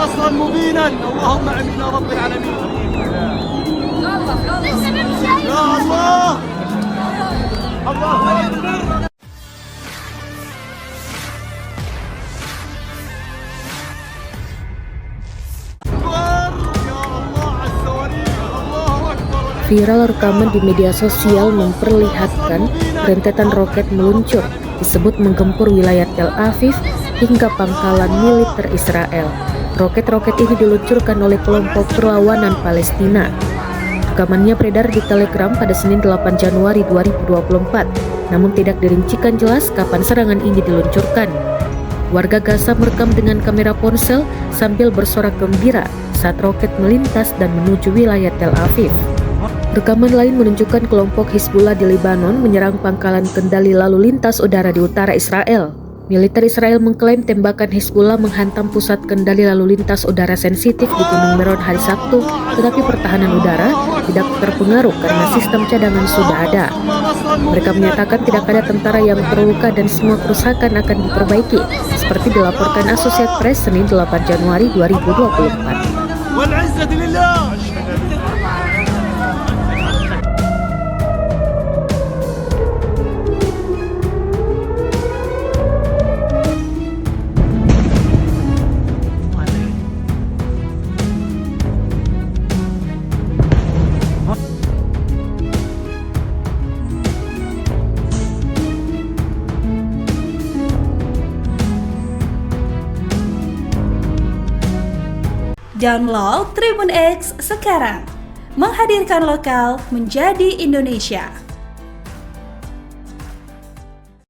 نصرا مبينا اللهم امين يا رب العالمين. يا الله الله اكبر. Viral rekaman di media sosial memperlihatkan rentetan roket meluncur disebut menggempur wilayah Tel Aviv hingga pangkalan militer Israel. Roket-roket ini diluncurkan oleh kelompok perlawanan Palestina. Rekamannya beredar di Telegram pada Senin 8 Januari 2024, namun tidak dirincikan jelas kapan serangan ini diluncurkan. Warga Gaza merekam dengan kamera ponsel sambil bersorak gembira saat roket melintas dan menuju wilayah Tel Aviv. Rekaman lain menunjukkan kelompok Hizbullah di Lebanon menyerang pangkalan kendali lalu lintas udara di utara Israel. Militer Israel mengklaim tembakan Hizbullah menghantam pusat kendali lalu lintas udara sensitif di Gunung Meron hari Sabtu, tetapi pertahanan udara tidak terpengaruh karena sistem cadangan sudah ada. Mereka menyatakan tidak ada tentara yang terluka dan semua kerusakan akan diperbaiki, seperti dilaporkan Associated Press Senin 8 Januari 2024. Download Tribun X sekarang, menghadirkan lokal menjadi Indonesia.